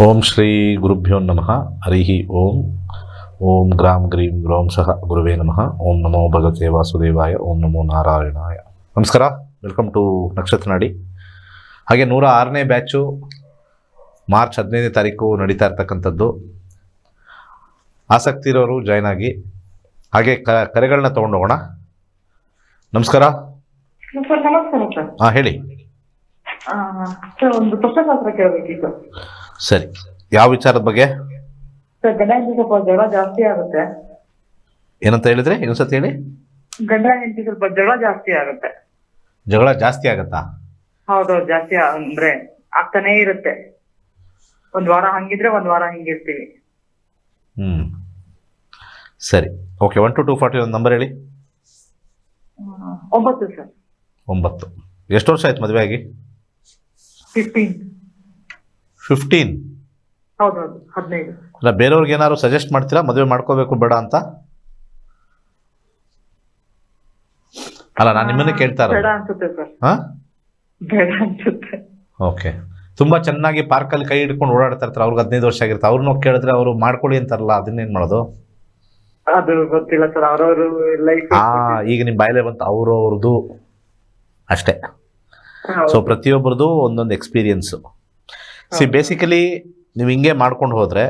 ಓಂ ಶ್ರೀ ಗುರುಭ್ಯೋ ನಮಃ. ಹರಿ ಓಂ. ಓಂ ಗ್ರಾಂ ಗ್ರೀಂ ಗ್ರೌಂ ಸಹ ಗುರುವೇ ನಮಃ. ಓಂ ನಮೋ ಭಗವತೆ ವಾಸುದೇವಾಯ. ಓಂ ನಮೋ ನಾರಾಯಣಾಯ. ನಮಸ್ಕಾರ, ವೆಲ್ಕಮ್ ಟು ನಕ್ಷತ್ರ ನಾಡಿ. ಹಾಗೆ 106ನೇ ಬ್ಯಾಚು ಮಾರ್ಚ್ 15ನೇ ತಾರೀಕು ನಡೀತಾ ಇರ್ತಕ್ಕಂಥದ್ದು. ಆಸಕ್ತಿ ಇರೋರು ಜಾಯ್ನ್ ಆಗಿ. ಹಾಗೆ ಕರೆಗಳನ್ನ ತೊಗೊಂಡು ಹೋಗೋಣ. ನಮಸ್ಕಾರ. ನಮಸ್ಕಾರ. ಹಾಂ, ಹೇಳಿ. ಸರ್, ಒಂದು ಪ್ರಶ್ನೆಶಾಸ್ತ್ರ ಕೇಳಬೇಕಿತ್ತು. ಸರಿ, ಯಾವ ವಿಚಾರದ ಬಗ್ಗೆ? ಸರ್, ಗಂಡ ಹೆಂಡತಿ ಸ್ವಲ್ಪ ಜಗಳ ಜಾಸ್ತಿ ಆಗುತ್ತೆ. ಏನಂತ ಹೇಳಿದ್ರೆ ಇನ್ನೊಂದ್ಸತಿ ಹೇಳಿ. ಗಂಡ ಹೆಂಡತಿ ಸ್ವಲ್ಪ ಜಗಳ ಜಾಸ್ತಿ ಆಗುತ್ತೆ. ಜಗಳ ಜಾಸ್ತಿ ಆಗತ್ತಾ? ಹೌದೌದು, ಜಾಸ್ತಿ ಅಂದ್ರೆ ಆಗ್ತಾನೇ ಇರುತ್ತೆ. ಒಂದ್ ವಾರ ಹಂಗಿದ್ರೆ ಒಂದ್ ವಾರ ಹಿಂಗಿರ್ತೀವಿ. ಸರಿ, ಓಕೆ. 1 to 240 ಒಂದು ನಂಬರ್ ಹೇಳಿ. 9 ಸರ್. 9. ಎಷ್ಟು ವರ್ಷ ಆಯ್ತು ಮದುವೆ ಆಗಿ? 15. ಹೌದೌದು, 15. ಅಲ್ಲ, ಬೇರೆಯವ್ರಿಗೆ ಏನಾದ್ರು ಸಜೆಸ್ಟ್ ಮಾಡ್ತೀರಾ ಮದುವೆ ಮಾಡ್ಕೋಬೇಕು ಬೇಡ ಅಂತ? ಅಲ್ಲ, ನಾನು ನಿಮ್ಮನ್ನೇ ಕೇಳ್ತಾ ಬೇಡ ಇರೋದು. ಅನ್ಸುತ್ತೆ ಸರ್. ಹಾಂ, ಬೇಡ ಅನ್ಸುತ್ತೆ. ಓಕೆ. ತುಂಬ ಚೆನ್ನಾಗಿ ಪಾರ್ಕಲ್ಲಿ ಕೈ ಹಿಡ್ಕೊಂಡು ಓಡಾಡ್ತಾ ಇರ್ತಾರೆ, ಅವ್ರಿಗೆ 15 ವರ್ಷ ಆಗಿರುತ್ತೆ. ಅವ್ರನ್ನ ಹೋಗಿ ಕೇಳಿದ್ರೆ ಅವರು ಮಾಡ್ಕೊಳ್ಳಿ ಅಂತಾರಲ್ಲ, ಅದನ್ನೇನು ಮಾಡೋದು? ಅದು ಗೊತ್ತಿಲ್ಲ ಸರ್, ಅವ್ರವ್ರು ಲೈಫ್. ಈಗ ನಿಮ್ಮ ಬಾಯಲ್ಲೇ ಬಂತು ಅವ್ರದ್ದು ಅಷ್ಟೇ. ಸೊ ಪ್ರತಿಯೊಬ್ಬರದು ಒಂದೊಂದು ಎಕ್ಸ್ಪೀರಿಯನ್ಸು. ಬೇಸಿಕಲಿ ನೀವು ಹಿಂಗೆ ಮಾಡ್ಕೊಂಡು ಹೋದರೆ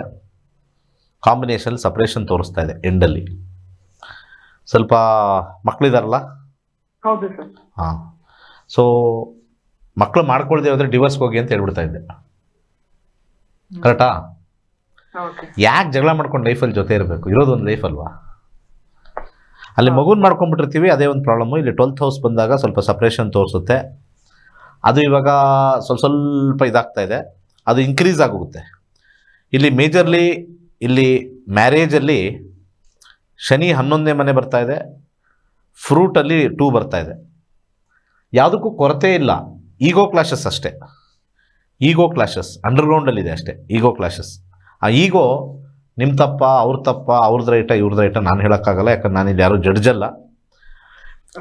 ಕಾಂಬಿನೇಷನ್ ಸಪ್ರೇಷನ್ ತೋರಿಸ್ತಾ ಇದೆ ಎಂಡಲ್ಲಿ. ಸ್ವಲ್ಪ ಮಕ್ಕಳಿದಾರಲ್ಲ? ಹೌದು ಸರ್. ಹಾಂ. ಸೊ ಮಕ್ಕಳು ಮಾಡ್ಕೊಳ್ದೆ ಹೋದರೆ ಡಿವೋರ್ಸ್ಗೆ ಹೋಗಿ ಅಂತ ಹೇಳ್ಬಿಡ್ತಾ ಇದ್ದೆ. ಕರೆಕ್ಟಾ? ಯಾಕೆ ಜಗಳ ಮಾಡ್ಕೊಂಡು ಲೈಫಲ್ಲಿ ಜೊತೆ ಇರಬೇಕು? ಇರೋದು ಒಂದು ಲೈಫ್ ಅಲ್ವಾ? ಅಲ್ಲಿ ಮಗುನ ಮಾಡ್ಕೊಂಡ್ಬಿಟ್ಟಿರ್ತೀವಿ, ಅದೇ ಒಂದು ಪ್ರಾಬ್ಲಮ್ಮು. ಇಲ್ಲಿ 12th ಹೌಸ್ ಬಂದಾಗ ಸ್ವಲ್ಪ ಸಪ್ರೇಷನ್ ತೋರಿಸುತ್ತೆ. ಅದು ಇವಾಗ ಸ್ವಲ್ಪ ಇದಾಗ್ತಾ ಇದೆ, ಅದು ಇನ್ಕ್ರೀಸ್ ಆಗೋಗುತ್ತೆ. ಇಲ್ಲಿ ಮೇಜರ್ಲಿ ಇಲ್ಲಿ ಮ್ಯಾರೇಜಲ್ಲಿ ಶನಿ 11ನೇ ಮನೆ ಬರ್ತಾ ಇದೆ, ಫ್ರೂಟಲ್ಲಿ 2 ಬರ್ತಾ ಇದೆ. ಯಾವುದಕ್ಕೂ ಕೊರತೆ ಇಲ್ಲ, ಈಗೋ ಕ್ಲಾಶಸ್ ಅಷ್ಟೇ. ಈಗೋ ಕ್ಲಾಶಸ್ ಅಂಡರ್ಗ್ರೌಂಡಲ್ಲಿದೆ ಅಷ್ಟೇ, ಈಗೋ ಕ್ಲಾಶಸ್. ಆ ಈಗೋ ನಿಮ್ಮ ತಪ್ಪ, ಅವ್ರ ತಪ್ಪ, ಅವ್ರದ್ದು ರೈಟ, ಇವ್ರದ್ದು ರೈಟ ನಾನು ಹೇಳೋಕ್ಕಾಗಲ್ಲ. ಯಾಕಂದ್ರೆ ನಾನಿಲ್ಲಿ ಯಾರೂ ಜಡ್ಜ್ ಅಲ್ಲ.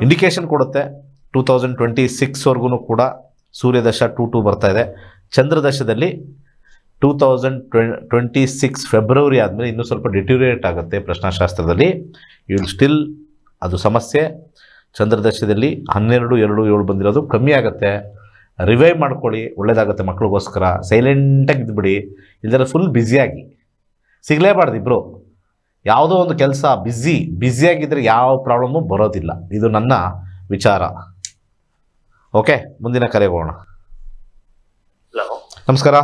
ಇಂಡಿಕೇಶನ್ ಕೊಡುತ್ತೆ 2026ವರೆಗೂ ಕೂಡ ಸೂರ್ಯದಶ 2 ಬರ್ತಾ ಇದೆ. ಚಂದ್ರದಶದಲ್ಲಿ 2026 ಫೆಬ್ರವರಿ ಆದಮೇಲೆ ಇನ್ನೂ ಸ್ವಲ್ಪ ಡಿಟ್ಯೂರಿಯೇಟ್ ಆಗುತ್ತೆ ಪ್ರಶ್ನಾಶಾಸ್ತ್ರದಲ್ಲಿ. ಇವು ಸ್ಟಿಲ್ ಅದು ಸಮಸ್ಯೆ. ಚಂದ್ರದಶದಲ್ಲಿ 12-2-7 ಬಂದಿರೋದು ಕಮ್ಮಿ ಆಗುತ್ತೆ. ರಿವೈವ್ ಮಾಡ್ಕೊಳ್ಳಿ, ಒಳ್ಳೇದಾಗುತ್ತೆ ಮಕ್ಳಿಗೋಸ್ಕರ. ಸೈಲೆಂಟಾಗಿ ಇದ್ಬಿಡಿ, ಇಲ್ಲದ್ರೆ ಫುಲ್ ಬ್ಯುಸಿಯಾಗಿ ಸಿಗಲೇಬಾರ್ದು ಇಬ್ಬರು. ಯಾವುದೋ ಒಂದು ಕೆಲಸ ಬ್ಯುಸಿಯಾಗಿದ್ದರೆ ಯಾವ ಪ್ರಾಬ್ಲಮ್ಮು ಬರೋದಿಲ್ಲ. ಇದು ನನ್ನ ವಿಚಾರ. ಓಕೆ, ಮುಂದಿನ ಕರೆಗೆ ಹೋಗೋಣ. ಹಲೋ, ನಮಸ್ಕಾರ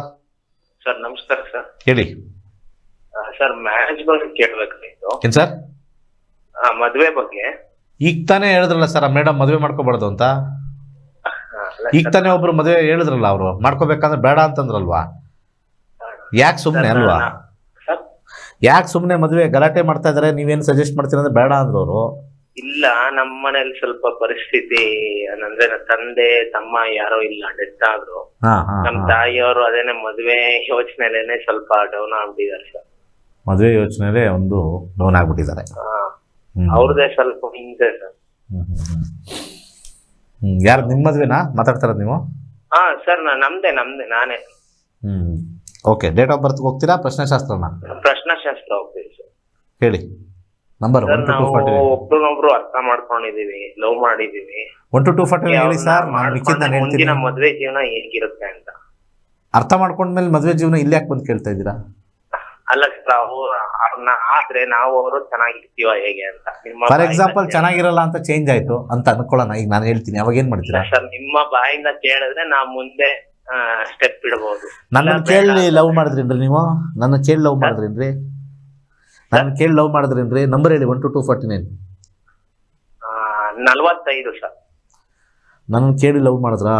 ಸರ್. ನಮಸ್ಕಾರ ಸರ್. ಹೇಳಿ ಸರ್, ಮ್ಯಾರೇಜ್ ಬಗ್ಗೆ ಕೇಳಬೇಕಾಗಿತ್ತು. ಏನು ಸರ್? ಮದುವೆ ಬಗ್ಗೆ. ಈಗ ತಾನೇ ಹೇಳಿದ್ರಲ್ಲ ಸರ್ ಮೇಡಮ್ ಮದುವೆ ಮಾಡ್ಕೋಬಾರ್ದು ಅಂತ. ಈಗ ತಾನೇ ಒಬ್ರು ಮದುವೆ ಹೇಳಿದ್ರಲ್ಲ, ಅವರು ಮಾಡ್ಕೋಬೇಕಂದ್ರೆ ಬೇಡ ಅಂತಂದ್ರಲ್ವಾ? ಯಾಕೆ ಸುಮ್ಮನೆ ಅಲ್ವಾ? ಯಾಕೆ ಸುಮ್ಮನೆ ಮದುವೆ ಗಲಾಟೆ ಮಾಡ್ತಾ ಇದಾರೆ? ನೀವೇನು ಸಜೆಸ್ಟ್ ಮಾಡ್ತೀರ ಅಂದ್ರೆ ಬೇಡ ಅಂದ್ರು ಅವರು. ಇಲ್ಲ, ನಮ್ಮ ಮನೇಲಿ ಸ್ವಲ್ಪ ಪರಿಸ್ಥಿತಿ ಅಂದ್ರೆ ನನ್ನ ತಂದೆ ತಮ್ಮ ಯಾರೋ ಇಲ್ಲ, ಡೆತ್ ಆದ್ರು. ನಮ್ ತಾಯಿಯವರು ಅದೇನೆ ಮದುವೆ ಯೋಚನೆಲೇನೆ ಸ್ವಲ್ಪ ಡೌನ್ ಆಗ್ಬಿಟ್ಟಿದ್ದಾರೆ ಸರ್. ಮದುವೆ ಯೋಚನೆಲೇ ಒಂದು ಡೌನ್ ಆಗ್ಬಿಟ್ಟಿದ್ದಾರೆ. ಅವ್ರದೇ ಸ್ವಲ್ಪ ಹಿಂದೆ ಸರ್. ಯಾರು ನಿಮ್ಮ ಮದುವೆನಾ ಮಾತಾಡ್ತಾರದು ನೀವು? ಸರ್, ನಮ್ದೇ ನಾನೇ. ಓಕೆ. ಡೇಟ್ ಆಫ್ ಬರ್ತ್ ಹೋಗ್ತೀರಾ ಪ್ರಶ್ನೆಶಾಸ್ತ್ರನ? ಪ್ರಶ್ನಾಶಾಸ್ತ್ರ ಹೋಗ್ತೀವಿ ಸರ್. ಹೇಳಿ ನಂಬರ್. ನಾವು ಒಬ್ರನ್ನೊಬ್ರು ಅರ್ಥ ಮಾಡ್ಕೊಂಡಿದೀವಿ, ಲವ್ ಮಾಡಿದೀವಿ. 1 to 240 ಹೇಳಿ ಸರ್. ನಾನು ಮಿಕ್ಕಿದ್ದು ನಾನು ಹೇಳ್ತೀನಿ. ಮುಂದಿನ ಮದುವೆ ಜೀವನ ಹೇಗಿರುತ್ತೆ ಅಂತ ಅರ್ಥ ಮಾಡ್ಕೊಂಡ್ಮೇಲೆ ಮದುವೆ ಜೀವನ ಇಲ್ಲಿ ಯಾಕೆ ಬಂದು ಕೇಳ್ತಾ ಇದ್ದೀರಾ? ಅಲ್ಲ ಸರ್, ಅವ್ರನ್ನ ಆದ್ರೆ ನಾವು ಅವರು ಚೆನ್ನಾಗಿರ್ತೀವ ಹೇಗೆ ಅಂತ. ಫಾರ್ ಎಕ್ಸಾಂಪಲ್ ಚೆನ್ನಾಗಿರಲ್ಲ ಅಂತ ಚೇಂಜ್ ಆಯ್ತು ಅಂತ ಅನ್ಕೊಳ್ಳೋಣ. ಈಗ ನಾನು ಹೇಳ್ತೀನಿ, ಅವಾಗ ಏನ್ ಮಾಡ್ತೀರಾ? ಸರ್, ನಿಮ್ಮ ಬಾಯಿಂದ ಕೇಳಿದ್ರೆ ನಾವು ಮುಂದೆ ಸ್ಟೆಪ್ ಇಡಬಹುದು. ನನ್ನ ಕೇಳಿ ಲವ್ ಮಾಡಿದ್ರೇನ್ರಿ ನೀವು? ನನ್ನ ಕೇಳಿ ಲವ್ ಮಾಡಿದ್ರೇನ್ರಿ? ನನ್ನ ಕೇಳಿ ಲವ್ ಮಾಡಿದ್ರೇನ್ರಿ? ನಂಬರ್ ಹೇಳಿ. 1 to 249. 45 ಸರ್. ನನ್ನ ಕೇಳಿ ಲವ್ ಮಾಡಿದ್ರಾ?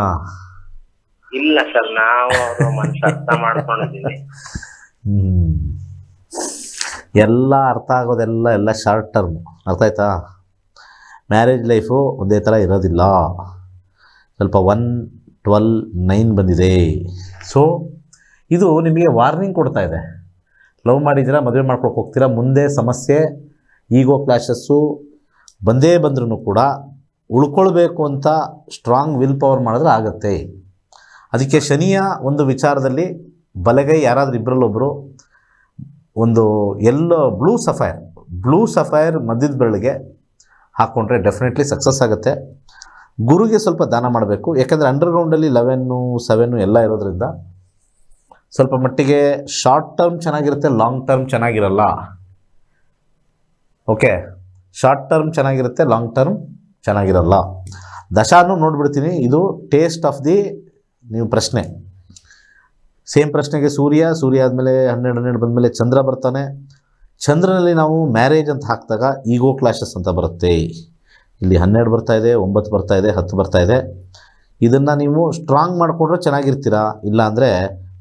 ಇಲ್ಲ ಸರ್, ನಾವು ಅವ್ರ ಮನಸ್ಸು ಅರ್ಥ ಮಾಡ್ಕೊಂಡಿದ್ದೀವಿ. ಎಲ್ಲ ಅರ್ಥ ಆಗೋದೆಲ್ಲ ಶಾರ್ಟ್ ಟರ್ಮ್. ಅರ್ಥ ಆಯ್ತಾ? ಮ್ಯಾರೇಜ್ ಲೈಫು ಒಂದೇ ಥರ ಇರೋದಿಲ್ಲ. ಸ್ವಲ್ಪ 1-12-9 ಬಂದಿದೆ. ಸೊ ಇದು ನಿಮಗೆ ವಾರ್ನಿಂಗ್ ಕೊಡ್ತಾ ಇದೆ. ಲವ್ ಮಾಡಿದ್ದೀರಾ, ಮದುವೆ ಮಾಡ್ಕೊಳಕ್ಕೆ ಹೋಗ್ತೀರಾ, ಮುಂದೆ ಸಮಸ್ಯೆ, ಈಗೋ ಕ್ಲಾಶಸ್ಸು ಬಂದರೂ ಕೂಡ ಉಳ್ಕೊಳ್ಬೇಕು ಅಂತ ಸ್ಟ್ರಾಂಗ್ ವಿಲ್ ಪವರ್ ಮಾಡಿದ್ರೆ ಆಗುತ್ತೆ. ಅದಕ್ಕೆ ಶನಿಯ ಒಂದು ವಿಚಾರದಲ್ಲಿ ಬಲಗೈ ಯಾರಾದರೂ ಇಬ್ಬರಲ್ಲೊಬ್ಬರು ಒಂದು ಎಲ್ಲೋ ಬ್ಲೂ ಸಫೈರ್ ಮಧ್ಯದ ಬೆರಳಿಗೆ ಹಾಕ್ಕೊಂಡ್ರೆ ಡೆಫಿನೆಟ್ಲಿ ಸಕ್ಸಸ್ ಆಗುತ್ತೆ. ಗುರುಗೆ ಸ್ವಲ್ಪ ದಾನ ಮಾಡಬೇಕು, ಯಾಕೆಂದರೆ ಅಂಡರ್ಗ್ರೌಂಡಲ್ಲಿ 11, 7 ಎಲ್ಲ ಇರೋದ್ರಿಂದ ಸ್ವಲ್ಪ ಮಟ್ಟಿಗೆ ಶಾರ್ಟ್ ಟರ್ಮ್ ಚೆನ್ನಾಗಿರುತ್ತೆ, ಲಾಂಗ್ ಟರ್ಮ್ ಚೆನ್ನಾಗಿರಲ್ಲ. ಓಕೆ, ಶಾರ್ಟ್ ಟರ್ಮ್ ಚೆನ್ನಾಗಿರುತ್ತೆ, ಲಾಂಗ್ ಟರ್ಮ್ ಚೆನ್ನಾಗಿರಲ್ಲ. ದಶಾನು ನೋಡ್ಬಿಡ್ತೀನಿ. ಇದು ಟೇಸ್ಟ್ ಆಫ್ ದಿ ನೀವು ಪ್ರಶ್ನೆ. ಸೇಮ್ ಪ್ರಶ್ನೆಗೆ ಸೂರ್ಯ ಆದಮೇಲೆ 12 ಬಂದಮೇಲೆ ಚಂದ್ರ ಬರ್ತಾನೆ. ಚಂದ್ರನಲ್ಲಿ ನಾವು ಮ್ಯಾರೇಜ್ ಅಂತ ಹಾಕಿದಾಗ ಈಗೋ ಕ್ಲಾಶಸ್ ಅಂತ ಬರುತ್ತೆ. ಇಲ್ಲಿ 12 ಬರ್ತಾ ಇದೆ, 9 ಬರ್ತಾ ಇದೆ, 10 ಬರ್ತಾ ಇದೆ. ಇದನ್ನು ನೀವು ಸ್ಟ್ರಾಂಗ್ ಮಾಡಿಕೊಂಡ್ರೆ ಚೆನ್ನಾಗಿರ್ತೀರಾ, ಇಲ್ಲ ಅಂದರೆ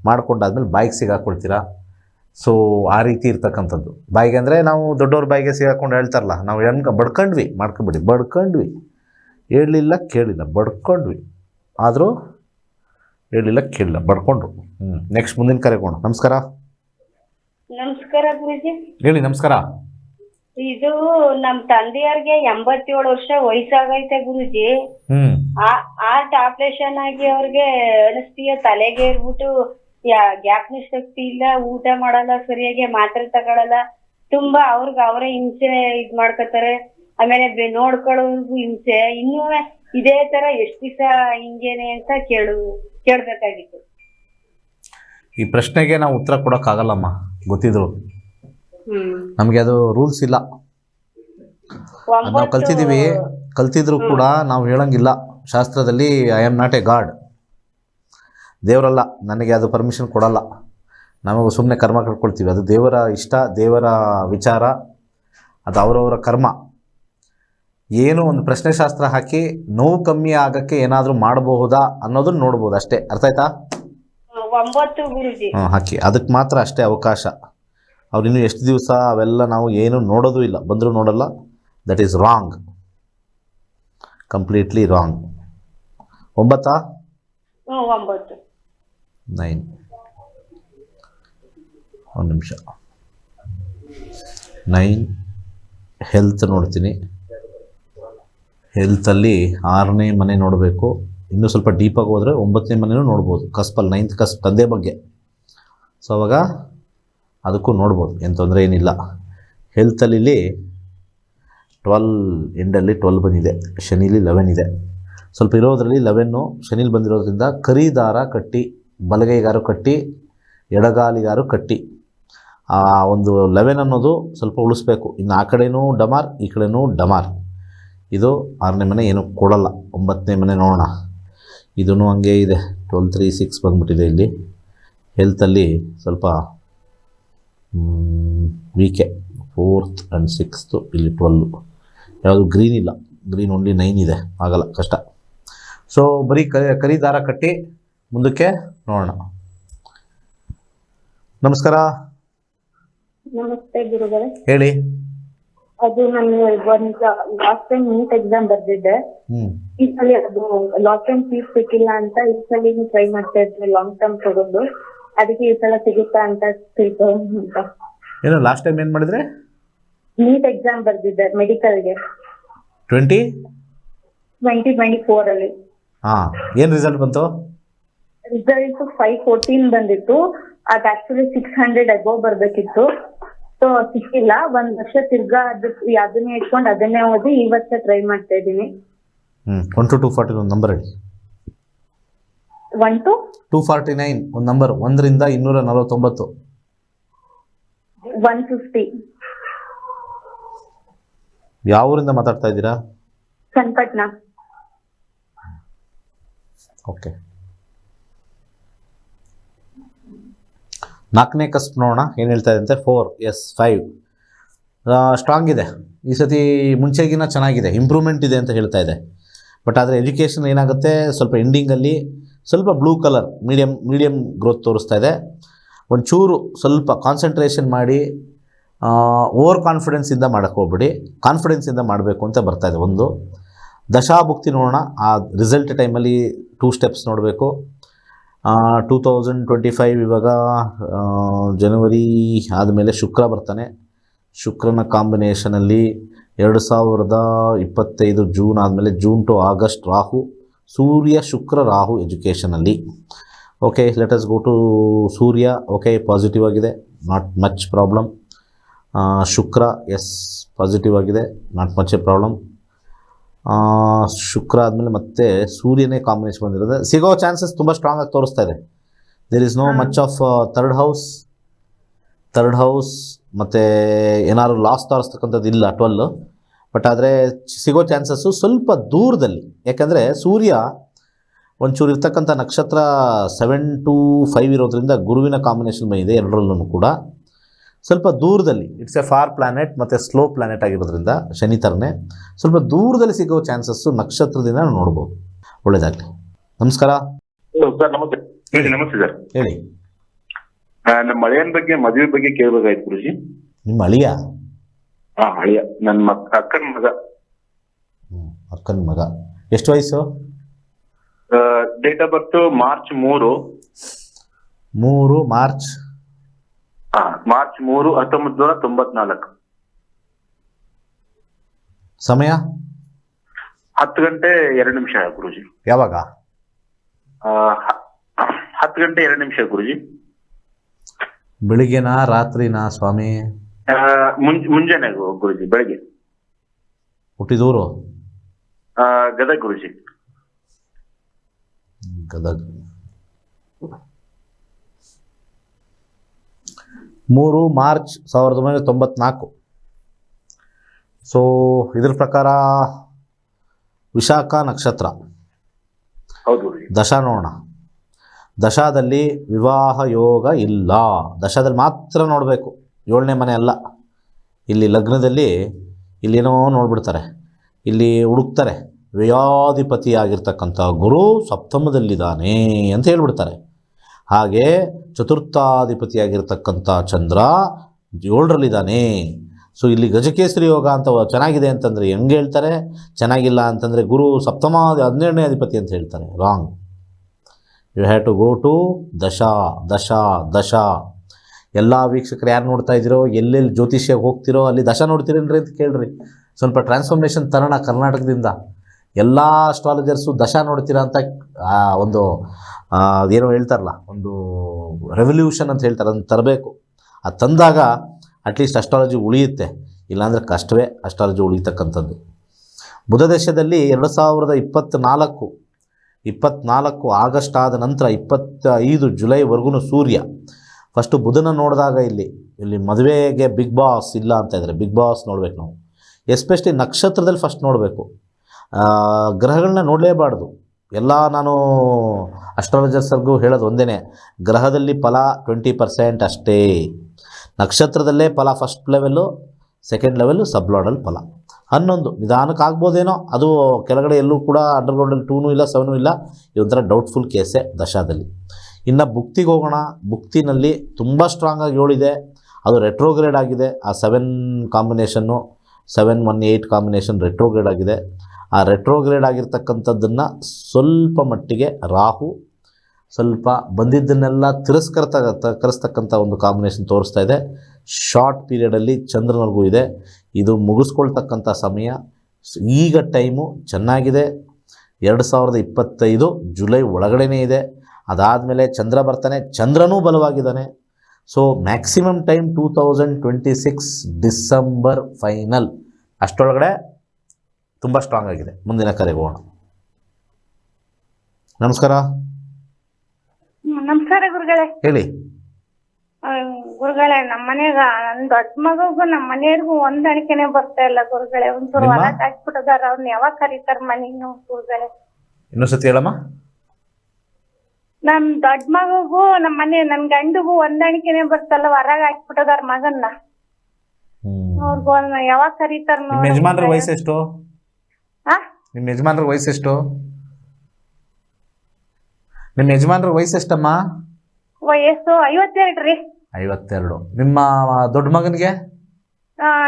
ಮಾಡ್ಕೊಂಡಾದ್ಮೇಲೆ ಬಾಯಿಗೆ ಸಿಗಾಕೊಳ್ತೀರಾ. ಸೊ ಆ ರೀತಿ ಇರ್ತಕ್ಕಂಥದ್ದು. ಬಾಯಿಗೆ ಅಂದರೆ ನಾವು ದೊಡ್ಡವ್ರ ಬಾಯಿಗೆ ಸಿಗಾಕೊಂಡು ಹೇಳ್ತಾರಲ್ಲ, ನಾವು ಬಡ್ಕೊಂಡ್ವಿ, ಬಡ್ಕೊಂಡ್ವಿ, ಹೇಳಲಿಲ್ಲ ಕೇಳಿಲ್ಲ, ಬಡ್ಕೊಂಡ್ವಿ, ಆದರೂ ಹೇಳಲಿಲ್ಲ ಕೇಳಿಲ್ಲ, ಬಡ್ಕೊಂಡ್ರು. ನೆಕ್ಸ್ಟ್ ಮುಂದಿನ ಕರೆಗೋಣ. ನಮಸ್ಕಾರ. ನಮಸ್ಕಾರ ಗುರುಜಿ. ಹೇಳಿ. ನಮಸ್ಕಾರ. ಇದು ನಮ್ ತಂದೆಯವ್ರಿಗೆ 87 ವರ್ಷ ವಯಸ್ಸಾಗೈತೆ ಗುರುಜಿ. ಹಾರ್ಟ್ ಆಪರೇಷನ್ ಆಗಿ ಅವ್ರಿಗೆ ಅನಿಸ್ತೀಯ ತಲೆಗೆ ಇರ್ಬಿಟ್ಟು ಜ್ಞಾಪನ ಶಕ್ತಿ ಇಲ್ಲ, ಊಟ ಮಾಡಲ್ಲ ಸರಿಯಾಗಿ, ಮಾತ್ರೆ ತಗೊಳಲ್ಲ, ತುಂಬಾ ಅವರೇ ಹಿಂಸೆ ಇದ್ ಮಾಡ್ಕೊತಾರೆ. ಆಮೇಲೆ ನೋಡ್ಕೊಳ್ಳೋರ್ಗು ಹಿಂಸೆ. ಇನ್ನೂ ಇದೇ ತರ ಎಷ್ಟ್ ದಿವಸ ಹಿಂಗೇನೆ ಅಂತ ಕೇಳ್ಬೇಕಾಗಿತ್ತು. ಈ ಪ್ರಶ್ನೆಗೆ ನಾವು ಉತ್ತರ ಕೊಡೋಕ್ಕಾಗಲ್ಲಮ್ಮ, ಗೊತ್ತಿದ್ರು. ನಮಗೆ ಅದು ರೂಲ್ಸ್ ಇಲ್ಲ, ನಾವು ಕಲ್ತಿದ್ರು ಕೂಡ ನಾವು ಹೇಳಂಗಿಲ್ಲ. ಶಾಸ್ತ್ರದಲ್ಲಿ I am not A god, ದೇವರಲ್ಲ, ನನಗೆ ಅದು ಪರ್ಮಿಷನ್ ಕೊಡಲ್ಲ. ನಮಗೂ ಸುಮ್ಮನೆ ಕರ್ಮ ಕಟ್ಕೊಳ್ತೀವಿ. ಅದು ದೇವರ ಇಷ್ಟ, ದೇವರ ವಿಚಾರ, ಅದು ಅವರವರ ಕರ್ಮ. ಏನು ಒಂದು ಪ್ರಶ್ನೆ ಶಾಸ್ತ್ರ ಹಾಕಿ ನೋವು ಕಮ್ಮಿ ಆಗೋಕ್ಕೆ ಏನಾದರೂ ಮಾಡಬಹುದಾ ಅನ್ನೋದನ್ನ ನೋಡ್ಬೋದು ಅಷ್ಟೇ. ಅರ್ಥ ಆಯ್ತಾ? 9 ಗುರುಜಿ. ಹಾಕಿ, ಅದಕ್ಕೆ ಮಾತ್ರ ಅಷ್ಟೇ ಅವಕಾಶ. ಅವ್ರು ಇನ್ನೂ ಎಷ್ಟು ದಿವಸ ಅವೆಲ್ಲ ನಾವು ಏನು ನೋಡೋದು ಇಲ್ಲ, ಬಂದರೂ ನೋಡಲ್ಲ. That is wrong, completely wrong. 9 9 ಒಂದು ನಿಮಿಷ. 9 ಹೆಲ್ತ್ ನೋಡ್ತೀನಿ. ಹೆಲ್ತಲ್ಲಿ 6ನೇ ಮನೆ ನೋಡಬೇಕು. ಇನ್ನೂ ಸ್ವಲ್ಪ ಡೀಪಾಗಿ ಹೋದರೆ 9ನೇ ಮನೆಯೂ ನೋಡ್ಬೋದು. ಕಸ್ಪಲ್ಲಿ 9th ಕಸ್ಪ್ ತಂದೆ ಬಗ್ಗೆ. ಸೊ ಅವಾಗ ಅದಕ್ಕೂ ನೋಡ್ಬೋದು, ಏನು ತೊಂದರೆ ಏನಿಲ್ಲ. ಹೆಲ್ತಲ್ಲಿ 12 ಎಂಡಲ್ಲಿ 12 ಬಂದಿದೆ, ಶನಿಲಿ 11 ಇದೆ. ಸ್ವಲ್ಪ ಇರೋದರಲ್ಲಿ 11 ಶನಿಲಿ ಬಂದಿರೋದ್ರಿಂದ ಕರಿ ದಾರ ಕಟ್ಟಿ, ಬಲಗೈಗಾರು ಕಟ್ಟಿ, ಎಡಗಾಲಿಗಾರು ಕಟ್ಟಿ. ಆ ಒಂದು 11 ಅನ್ನೋದು ಸ್ವಲ್ಪ ಉಳಿಸ್ಬೇಕು. ಇನ್ನು ಆ ಕಡೆನೂ ಡಮಾರ್, ಈ ಕಡೆನೂ ಡಮಾರ್. ಇದು 6ನೇ ಮನೆ, ಏನು ಕೊಡಲ್ಲ. 9ನೇ ಮನೆ ನೋಡೋಣ. ಇದೂ ಹಂಗೆ ಇದೆ, 12 3 6 ಬಂದ್ಬಿಟ್ಟಿದೆ ಇಲ್ಲಿ. ಹೆಲ್ತಲ್ಲಿ ಸ್ವಲ್ಪ ವೀಕೆ, 4th and 6th, ಇಲ್ಲಿ 12. ಯಾವುದು ಗ್ರೀನ್ ಇಲ್ಲ, ಗ್ರೀನ್ ಓನ್ಲಿ 9 ಇದೆ, ಆಗಲ್ಲ, ಕಷ್ಟ. ಸೊ ಬರೀ ಕರಿ ದಾರ ಕಟ್ಟಿ ಮುಂದಕ್ಕೆ ನೋಡೋಣ. ನಮಸ್ಕಾರ. ನಮಸ್ತೆ ಗುರುಗಳೇ. ಹೇಳಿ. ಅದು ನಾನು ಲಾಸ್ಟ್ ಟೈಮ್ ನೀಟ್ ಎಕ್ಸಾಮ್ ಬರ್ದಿದ್ದೆ. ಈ ಸಲ ಅದು ಲಾಸ್ಟ್ ಟೈಮ್ ಸೀಟ್ ಸಿಕ್ಕಿಲ್ಲ ಅಂತ ಈ ಸಲ ಟ್ರೈ ಮಾಡ್ತಾ ಇದ್ದೆ ಲಾಂಗ್ ಟರ್ಮ್ ತಗೊಂಡು. ಅದಕ್ಕೆ ಈ ಸಲ ಸಿಗುತ್ತಾ ಅಂತ ತಿಳ್ಕೊಂತ. ಏನು ಲಾಸ್ಟ್ ಟೈಮ್ ಏನು ಮಾಡಿದ್ರೆ? ನೀಟ್ ಎಕ್ಸಾಮ್ ಬರ್ದಿದ್ದೆ ಮೆಡಿಕಲ್ಗೆ 2024 ಅಲ್ಲಿ. ಏನು ರಿಸಲ್ಟ್ ಬಂತು? ರಿಸಲ್ಟ್ 514 ಬಂದಿತ್ತು. ಅದು ಆಕ್ಚುಲಿ 600 ಅಬೋವ್ ಬರ್ಬೇಕಿತ್ತು. ಸೊ ಸಿಕ್ಕಿಲ್ಲ. 1 ವರ್ಷ ತಿರ್ಗಾ ಅದನ್ನೇ ಇಟ್ಕೊಂಡು ಅದನ್ನೇ ಓದಿ ಈ ವರ್ಷ ಟ್ರೈ ಮಾಡ್ತಾ ಇದ್ದೀನಿ. 1 to 240 ಒಂದು ನಂಬರ್ ಹೇಳಿ. 1 to 249 ಒಂದು ನಂಬರ್. 1 ರಿಂದ 249. 150. ಯಾವ ಊರಿಂದ ಮಾತಾಡ್ತಾ ಇದ್ದೀರಾ? ಚನ್ನಪಟ್ಟಣ. ಓಕೆ. 4ನೇ ಕಸ್ಪ್ ನೋಡೋಣ ಏನು ಹೇಳ್ತಾ ಇದೆ ಅಂತೆ. 4 ಎಸ್ 5 ಸ್ಟ್ರಾಂಗ್ ಇದೆ. ಈ ಸತಿ ಮುಂಚೆಗಿನ ಚೆನ್ನಾಗಿದೆ, ಇಂಪ್ರೂವ್ಮೆಂಟ್ ಇದೆ ಅಂತ ಹೇಳ್ತಾ ಇದೆ. ಬಟ್ ಆದರೆ ಎಜುಕೇಷನ್ ಏನಾಗುತ್ತೆ, ಸ್ವಲ್ಪ ಎಂಡಿಂಗಲ್ಲಿ ಸ್ವಲ್ಪ ಬ್ಲೂ ಕಲರ್ ಮೀಡಿಯಮ್ ಗ್ರೋತ್ ತೋರಿಸ್ತಾ ಇದೆ. ಒಂಚೂರು ಸ್ವಲ್ಪ ಕಾನ್ಸಂಟ್ರೇಷನ್ ಮಾಡಿ, ಓವರ್ ಕಾನ್ಫಿಡೆನ್ಸಿಂದ ಮಾಡೋಕ್ಕೆ ಹೋಗ್ಬಿಡಿ, ಕಾನ್ಫಿಡೆನ್ಸಿಂದ ಮಾಡಬೇಕು ಅಂತ ಬರ್ತಾ ಇದೆ. ಒಂದು ದಶಾಭುಕ್ತಿ ನೋಡೋಣ. ಆ ರಿಸಲ್ಟ್ ಟೈಮಲ್ಲಿ 2 ಸ್ಟೆಪ್ಸ್ ನೋಡಬೇಕು. 2025 ಇವಾಗ ಜನವರಿ ಆದಮೇಲೆ ಶುಕ್ರ ಬರ್ತಾನೆ. ಶುಕ್ರನ ಕಾಂಬಿನೇಷನಲ್ಲಿ 2025 ಜೂನ್ ಆದಮೇಲೆ June to August Rahu, Surya Shukra Rahu ಎಜುಕೇಷನಲ್ಲಿ. Okay, let us go to Surya. Okay, positive ಆಗಿದೆ, not much problem. Shukra, is positive ಆಗಿದೆ, not much a problem. Shukra ಆದಮೇಲೆ ಮತ್ತೆ ಸೂರ್ಯನೇ ಕಾಂಬಿನೇಷನ್ ಬಂದಿರೋದು. ಸಿಗೋ ಚಾನ್ಸಸ್ ತುಂಬ ಸ್ಟ್ರಾಂಗ್ ಆಗಿ ತೋರಿಸ್ತಾ ಇದೆ. There is no much of third house ಮತ್ತು ಏನಾದ್ರು ಲಾಸ್ ತೋರಿಸ್ತಕ್ಕಂಥದ್ದು ಇಲ್ಲ 12. ಬಟ್ ಆದರೆ ಸಿಗೋ ಚಾನ್ಸಸ್ಸು ಸ್ವಲ್ಪ ದೂರದಲ್ಲಿ, ಯಾಕಂದರೆ ಸೂರ್ಯ ಒಂಚೂರು ಇರ್ತಕ್ಕಂಥ ನಕ್ಷತ್ರ 7 to 5 ಇರೋದ್ರಿಂದ ಗುರುವಿನ ಕಾಂಬಿನೇಷನ್ ಬಂದಿದೆ ಎರಡರಲ್ಲೂ ಕೂಡ. ಸ್ವಲ್ಪ ದೂರದಲ್ಲಿ, ಇಟ್ಸ್ ಎ ಫಾರ್ ಪ್ಲ್ಯಾನೆಟ್ ಮತ್ತು ಸ್ಲೋ ಪ್ಲ್ಯಾನೆಟ್ ಆಗಿರೋದ್ರಿಂದ ಶನಿ ಥರನೇ ಸ್ವಲ್ಪ ದೂರದಲ್ಲಿ ಸಿಗೋ ಚಾನ್ಸಸ್ಸು ನಕ್ಷತ್ರದಿಂದ ನಾವು ನೋಡ್ಬೋದು. ಒಳ್ಳೆಯದಾಗಲಿ. ನಮಸ್ಕಾರ ಸರ್. ನಮಸ್ತೆ. ನಮಸ್ತೆ ಸರ್. ಹೇಳಿ. ನಮ್ಮ ಅಳಿಯನ ಬಗ್ಗೆ, ಮದುವೆ ಬಗ್ಗೆ ಕೇಳಬೇಕಾಯ್ತು ಗುರುಜಿ. ನಿಮ್ಮ ಅಳಿಯ? ಅಳಿಯ ನನ್ನ ಅಕ್ಕನ ಮಗ. ಅಕ್ಕನ ಮಗ. ಎಷ್ಟು ವಯಸ್ಸು? Date of birth March 3. March 3, 1994. ಸಮಯ 10 ಗಂಟೆ 2 ನಿಮಿಷ ಗುರುಜಿ. ಯಾವಾಗ? 10 ಗಂಟೆ 2 ನಿಮಿಷ ಗುರುಜಿ. ಬೆಳಿಗ್ಗೆನಾ ರಾತ್ರಿನಾ ಸ್ವಾಮಿ? ಮುಂಜಾನೆ ಗುರುಜಿ, ಬೆಳಗ್ಗೆ. ಹುಟ್ಟಿದೂರು? ಗದಗ ಗುರುಜಿ. ಗದಗ. 3 ಮಾರ್ಚ್ 1994. ಸೊ ಇದ್ರ ಪ್ರಕಾರ ವಿಶಾಖ ನಕ್ಷತ್ರ. ಹೌದು. ದಶಾ ನೋಡೋಣ. ದಶಾದಲ್ಲಿ ವಿವಾಹ ಯೋಗ ಇಲ್ಲ. ದಶಾದಲ್ಲಿ ಮಾತ್ರ ನೋಡಬೇಕು, 7ನೇ ಮನೆ ಅಲ್ಲ. ಇಲ್ಲಿ ಲಗ್ನದಲ್ಲಿ ಇಲ್ಲೇನೋ ನೋಡ್ಬಿಡ್ತಾರೆ, ಇಲ್ಲಿ ಹುಡುಕ್ತಾರೆ. ವ್ಯಯಾಧಿಪತಿಯಾಗಿರ್ತಕ್ಕಂಥ ಗುರು ಸಪ್ತಮದಲ್ಲಿದ್ದಾನೆ ಅಂತ ಹೇಳ್ಬಿಡ್ತಾರೆ. ಹಾಗೆ ಚತುರ್ಥಾಧಿಪತಿಯಾಗಿರ್ತಕ್ಕಂಥ ಚಂದ್ರ 7ರಲ್ಲಿದ್ದಾನೆ. ಸೊ ಇಲ್ಲಿ ಗಜಕೇಸರಿ ಯೋಗ ಅಂತ ಚೆನ್ನಾಗಿದೆ ಅಂತಂದರೆ ಹೆಂಗೆ ಹೇಳ್ತಾರೆ, ಚೆನ್ನಾಗಿಲ್ಲ ಅಂತಂದರೆ ಗುರು 12ನೇ ಅಧಿಪತಿ ಅಂತ ಹೇಳ್ತಾರೆ. Wrong. You have to go to dasha. ಎಲ್ಲ ವೀಕ್ಷಕರು ಯಾರು ನೋಡ್ತಾ ಇದ್ದೀರೋ, ಎಲ್ಲೆಲ್ಲಿ ಜ್ಯೋತಿಷ್ಯಕ್ಕೆ ಹೋಗ್ತಿರೋ ಅಲ್ಲಿ ದಶಾ ನೋಡ್ತೀರೇನ್ರಿ ಅಂತ ಕೇಳ್ರಿ. ಸ್ವಲ್ಪ ಟ್ರಾನ್ಸ್ಫಾರ್ಮೇಷನ್ ತರೋಣ ಕರ್ನಾಟಕದಿಂದ. ಎಲ್ಲ ಅಸ್ಟ್ರಾಲಜರ್ಸು ದಶಾ ನೋಡ್ತೀರಾ ಅಂತ ಒಂದು ಏನೋ ಹೇಳ್ತಾರಲ್ಲ, ಒಂದು ರೆವಲ್ಯೂಷನ್ ಅಂತ ಹೇಳ್ತಾರೆ, ಅದನ್ನು ತರಬೇಕು. ಅದು ತಂದಾಗ ಅಟ್ಲೀಸ್ಟ್ ಅಸ್ಟ್ರಾಲಜಿ ಉಳಿಯುತ್ತೆ, ಇಲ್ಲಾಂದರೆ ಕಷ್ಟವೇ ಅಸ್ಟ್ರಾಲಜಿ ಉಳಿತಕ್ಕಂಥದ್ದು. ಬುಧ ದೇಶದಲ್ಲಿ 2024 ಆಗಸ್ಟ್ ಆದ ನಂತರ 25 ಜುಲೈವರೆಗೂ ಸೂರ್ಯ ಫಸ್ಟು ಬುಧನ ನೋಡಿದಾಗ ಇಲ್ಲಿ ಮದುವೆಗೆ ಬಿಗ್ ಬಾಸ್ ಇಲ್ಲ ಅಂತ ಇದ್ದಾರೆ. ಬಿಗ್ ಬಾಸ್ ನೋಡ್ಬೇಕು ನಾವು, ಎಸ್ಪೆಷಲಿ ನಕ್ಷತ್ರದಲ್ಲಿ ಫಸ್ಟ್ ನೋಡಬೇಕು. ಗ್ರಹಗಳನ್ನ ನೋಡಲೇಬಾರ್ದು. ಎಲ್ಲ ನಾನು ಅಸ್ಟ್ರಾಲಜರ್ಸ್ರಿಗೂ ಹೇಳೋದು ಒಂದೇ, ಗ್ರಹದಲ್ಲಿ ಫಲ 20% ಅಷ್ಟೇ. ನಕ್ಷತ್ರದಲ್ಲೇ ಫಲ ಫಸ್ಟ್ ಲೆವೆಲ್ಲು, ಸೆಕೆಂಡ್ ಲೆವೆಲ್ಲು, ಸಬ್ಲಾಡಲ್ ಫಲ 11. ನಿಧಾನಕ್ಕೆ ಆಗ್ಬೋದೇನೋ, ಅದು ಕೆಳಗಡೆ ಎಲ್ಲೂ ಕೂಡ ಅಂಡರ್ಗ್ರೌಂಡಲ್ಲಿ 2 ಇಲ್ಲ 7 ಇಲ್ಲ. ಇದೊಂಥರ ಡೌಟ್ಫುಲ್ ಕೇಸೇ ದಶಾದಲ್ಲಿ. ಇನ್ನು ಭುಕ್ತಿಗೆ ಹೋಗೋಣ. ಭುಕ್ತಿನಲ್ಲಿ ತುಂಬ ಸ್ಟ್ರಾಂಗಾಗಿ 7 ಇದೆ, ಅದು ರೆಟ್ರೋಗ್ರೇಡ್ ಆಗಿದೆ. ಆ 7 ಕಾಂಬಿನೇಷನ್ನು 718 ಕಾಂಬಿನೇಷನ್ ರೆಟ್ರೋಗ್ರೇಡ್ ಆಗಿದೆ. ಆ ರೆಟ್ರೋಗ್ರೇಡ್ ಆಗಿರ್ತಕ್ಕಂಥದ್ದನ್ನು ಸ್ವಲ್ಪ ಮಟ್ಟಿಗೆ ರಾಹು ಸ್ವಲ್ಪ ಬಂದಿದ್ದನ್ನೆಲ್ಲ ತಿರಸ್ಕರಿಸ್ತಕ್ಕಂಥ ಒಂದು ಕಾಂಬಿನೇಷನ್ ತೋರಿಸ್ತಾ ಇದೆ. ಶಾರ್ಟ್ ಪೀರಿಯಡಲ್ಲಿ ಚಂದ್ರನಿಗೂ ಇದೆ. ಇದು ಮುಗಿಸ್ಕೊಳ್ತಕ್ಕಂಥ ಸಮಯ. ಈಗ ಟೈಮು ಚೆನ್ನಾಗಿದೆ. 2025 ಜುಲೈ ಒಳಗಡೆನೇ ಇದೆ. ಅದಾದಮೇಲೆ ಚಂದ್ರ ಬರ್ತಾನೆ, ಚಂದ್ರನೂ ಬಲವಾಗಿದ್ದಾನೆ. So maximum time 2026 December final ಅಷ್ಟರೊಳಗಡೆ ತುಂಬ ಸ್ಟ್ರಾಂಗ್ ಆಗಿದೆ. ಮುಂದಿನ ಕರೆಗೆ ಹೋಗೋಣ. ನಮಸ್ಕಾರ. ನಮಸ್ಕಾರ ಗುರುಗಳೇ. ಹೇಳಿ. ಗುರುಗಳೇ, ನಮ್ಮ ಮನೆಗ ನನ್ ದೊಡ್ಡ ಮಗಗೂ ನಮ್ಮ ಮನೆಯವ್ರಿಗೂ ಹೊಂದಾಣಿಕೆನೆ ಬರ್ತಾ ಇಲ್ಲ ಗುರುಗಳೇ. ಒಂಚೂರು ಹೊಲ ಹಾಕ್ಬಿಟ್ಟದಾರ, ಅವ್ರನ್ನ ಯಾವಾಗ ಕರೀತಾರ ಮನೆಗೆ ಗುರುಗಳೇ? ಇನ್ನೊಂದ್ಸತಿ ಹೇಳಮ್ಮ. ನಮ್ ದೊಡ್ಡ ಮಗಗೂ ನನ್ ಗಂಡಿಗೂ ಹೊಂದಾಣಿಕೆನೆ ಬರ್ತಲ್ಲ, ಹೊರಗ ಹಾಕ್ಬಿಟ್ಟದಾರ ಮಗನ್ನ. ಅವ್ರಿಗೂ ಯಾವಾಗ ಕರೀತಾರ? ನಿಮ್ಮ ಯಜಮಾನ್ರ ವಯಸ್ಸೆಷ್ಟು? ನಿಮ್ಮ ಯಜಮಾನ್ರ ವಯಸ್ಸೆಷ್ಟು? ನಿಮ್ಮ ಯಜಮಾನ್ರ ವಯಸ್ಸೆಷ್ಟಮ್ಮ? ವಯಸ್ಸು 52 ರೀ. 52. ನಿಮ್ಮ ದೊಡ್ಡ ಮಗನಿಗೆ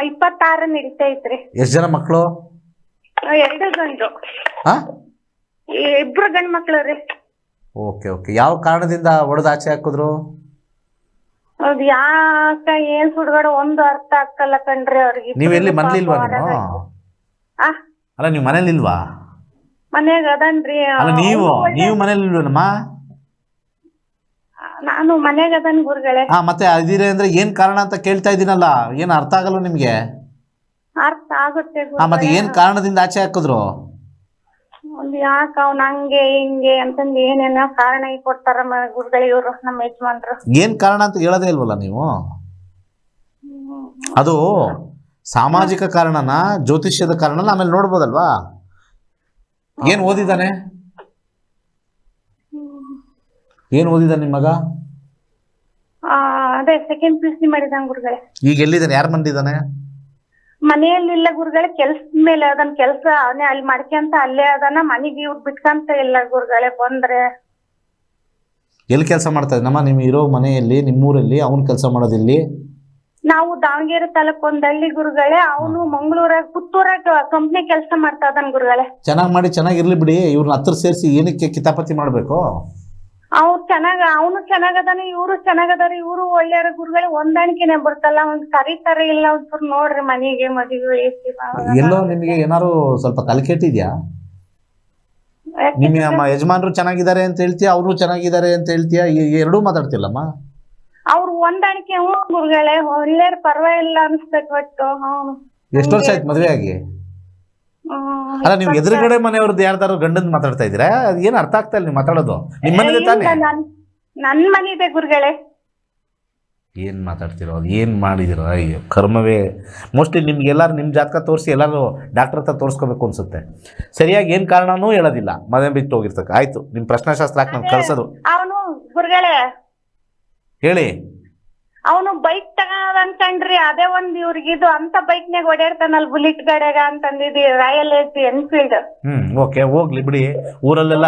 26 ನಡೀತಾ ಐತ್ರಿ. ಎಷ್ಟು ಜನ ಮಕ್ಕಳು? 2 ಗಂಡು. 2 ಗಂಡು ಮಕ್ಳು ರೀ. ಓಕೆ. ಯಾವ ಕಾರಣದಿಂದ ಒಡೆದು ಆಚೆ ಹಾಕಿದ್ರು? ಹೌದು, ಯಾಕ ಏನ್ ಸುಡ್ಗಾಡ ಒಂದು ಅರ್ಥ ಆಗ್ತಲ್ಲ ಕಣ್ರಿ ಅವ್ರಿಗೆ. ನೀವೆಲ್ಲಿ ಮನೇಲಿಲ್ವಾ ನೀವು? ಅಲ್ಲ, ನೀವು ಮನೇಲಿಲ್ವಾ? ಮನ್ಯಾಗ ಅದನ್ರಿ. ಅಲ್ಲ, ನೀವು ಮನೇಲಿಲ್ವೇನಮ್ಮ? ನಾನು ಮನೆಗೆ ಅದನ್ ಗುರುಗಳೇ. ಮತ್ತೆ ಅದಿರೆ ಅಂದ್ರೆ ಏನ್ ಕಾರಣ ಅಂತ ಕೇಳ್ತಾ ಇದ್ದೀನಲ್ಲ, ಏನ್ ಅರ್ಥ ಆಗಲ್ಲ ನಿಮ್ಗೆ? ಅರ್ಥ ಆಗುತ್ತೆ ಮತ್ತೆ ಏನ್ ಕಾರಣದಿಂದ ಆಚೆ ಹಾಕಿದ್ರು? ಯಾಕ ಅವ್ನ ಹಂಗೆ ಹಿಂಗೆ ಅಂತಂದ್ ಏನೇನೋ ಕಾರಣ ಕೊಡ್ತಾರ ಗುರುಗಳು ಇವ್ರು ನಮ್ಮ ಯಜಮಾನ್ರು. ಏನ್ ಕಾರಣ ಅಂತ ಹೇಳೋದೇ ಇಲ್ವಲ್ಲ ನೀವು? ಅದು ಸಾಮಾಜಿಕ ಕಾರಣನ, ಜ್ಯೋತಿಷ್ಯದ ಕಾರಣನ ಆಮೇಲೆ ನೋಡ್ಬೋದಲ್ವಾ? ಏನ್ ಓದಿದ್ದಾನೆ? ಏನ್ ಓದಿದ್ದಾನೆ ನಿಮ್ಮ ಮಗ? ಅದೇ ಸೆಕೆಂಡ್ PUC ಮಾಡಿದಾನ ಗುರುಗಳೇ. ಈಗ ಎಲ್ಲಿದ್ದಾನೆ? ಯಾರು ಬಂದಿದ್ದಾನೆ? ಮನೆಯಲ್ಲಿಲ್ಲ ಗುರುಗಳೇ, ಕೆಲ್ಸದ ಮೇಲೆ ಅದನ್ ಕೆಲ್ಸ ಅವನೇ ಅಲ್ಲಿ ಮಾಡ್ಕೊಂತ ಅಲ್ಲೇ ಅದನ್ನ, ಮನೆಗೆ ಇವ್ರು ಬಿಟ್ಕಂತ ಇಲ್ಲ ಗುರುಗಳೇ. ಬಂದ್ರೆ ಎಲ್ಲಿ ಕೆಲಸ ಮಾಡ್ತಾ ಇದ್ದಾನಮ್ಮ? ನಿಮ್ ಇರೋ ಮನೆಯಲ್ಲಿ, ನಿಮ್ಮೂರಲ್ಲಿ? ಅವ್ನು ಕೆಲಸ ಮಾಡೋದಿಲ್ಲಿ? ನಾವು ದಾವಣಗೆರೆ ತಾಲೂಕ್ ಒಂದಲ್ಲಿ ಗುರುಗಳೇ, ಅವನು ಮಂಗಳೂರಾಗ ಪುತ್ತೂರಾಗ ಕಂಪ್ನಿ ಕೆಲಸ ಮಾಡ್ತಾ ಇದ್ದಾನ ಗುರುಗಳೇ. ಚೆನ್ನಾಗಿ ಮಾಡಿ ಚೆನ್ನಾಗಿರ್ಲಿ ಬಿಡಿ. ಇವ್ರನ್ನ ಹತ್ರ ಸೇರಿಸಿ ಏನಕ್ಕೆ ಕಿತಾಪತಿ ಮಾಡ್ಬೇಕು? ಅವ್ರು ಅವನು ಚೆನ್ನಾಗದಾನ, ಇವ್ರು ಚೆನ್ನಾಗದಾರ. ಇವ್ರು ಒಳ್ಳೆಯವ್ರ ಗುರುಗಳೇ, ಹೊಂದಾಣಿಕೆನೆ ಬರ್ತಲ್ಲ. ಒಂದ್ ಕರೀತಾರೆ ಇಲ್ಲ ಒಂಚೂರು ನೋಡ್ರಿ ಮನೆಗೆ ಮದುವೆ ಎಲ್ಲೋ ನಿಮಗೆ ಏನಾರು ಸ್ವಲ್ಪ ತಲೆ ಕೆಟ್ಟಿದ್ಯಾ? ನಿಮ್ಮ ಯಜಮಾನ್ರು ಚೆನ್ನಾಗಿದ್ದಾರೆ ಅಂತ ಹೇಳ್ತೀಯ, ಅವರು ಚೆನ್ನಾಗಿದ್ದಾರೆ ಅಂತ ಹೇಳ್ತೀಯ, ಎರಡೂ ಮಾತಾಡ್ತಿಲ್ಲಮ್ಮ. ಅವ್ರು ಹೊಂದಾಣಿಕೆ ಗುರುಗಳೇ, ಒಳ್ಳೆಯವ್ರ ಪರವಾಗಿಲ್ಲ ಅನ್ಸ್ತೈತ್. ಒಟ್ಟು ಎಷ್ಟು ವರ್ಷ ಆಯ್ತು ಮದುವೆ ಆಗಿ? ಅಲ್ಲ, ನೀವು ಎದುರುಗಡೆ ಮನೆಯವ್ರದ್ದು ಯಾರ್ದಾರು ಗಂಡನ್ ಮಾತಾಡ್ತಾ ಇದ್ದೀರಾ? ಏನ್ ಅರ್ಥ ಆಗ್ತಾ ಇಲ್ಲ ನೀವು ಮಾತಾಡೋದು. ನಿಮ್ಮ ಮನೇಲಿ ತಾನೇ? ನನ್ ಮನೆ ಇದೆ ಗುರುಗಳೇ. ಏನ್ ಮಾತಾಡ್ತಿರೋ, ಏನ್ ಮಾಡಿದಿರೋ? ಅಯ್ಯೋ ಕರ್ಮವೇ. ಮೋಸ್ಟ್ಲಿ ನಿಮ್ಗೆಲ್ಲಾರು ನಿಮ್ಮ ಜಾತಕ ತೋರಿಸಿ ಎಲ್ಲರೂ ಡಾಕ್ಟರ್ ಹತ್ರ ತೋರಿಸ್ಕೋಬೇಕು ಅನ್ಸುತ್ತೆ. ಸರಿಯಾಗಿ ಏನ್ ಕಾರಣನೂ ಹೇಳೋದಿಲ್ಲ, ಮನೆ ಬಿಟ್ಟು ಹೋಗಿರ್ತಕ್ಕ. ಆಯ್ತು, ನಿಮ್ ಪ್ರಶ್ನಾಶಾಸ್ತ್ರ ಹಾಕಿ ನಾನು ಕಳ್ಸೋದು. ಅವನು ಗುರುಗಳೇ ಹೇಳಿ. ಅವನು ಬೈಕ್ ತಗೋದ ಅನ್ಕಂಡ್ರಿ, ಅದೇ ಒಂದ್ ಇವ್ರಿಗಿದು ಅಂತ ಬೈಕ್ನಾಗ ಓಡಾಡ್ತಾನಲ್, ಬುಲೆಟ್ ಗಾಡಿಯಾಗ ಅಂತಂದಿದ್ರಿ, ರಾಯಲ್ ಎನ್ಫೀಲ್ಡ್. ಓಕೆ, ಹೋಗ್ಲಿ ಬಿಡಿ. ಊರಲ್ಲೆಲ್ಲ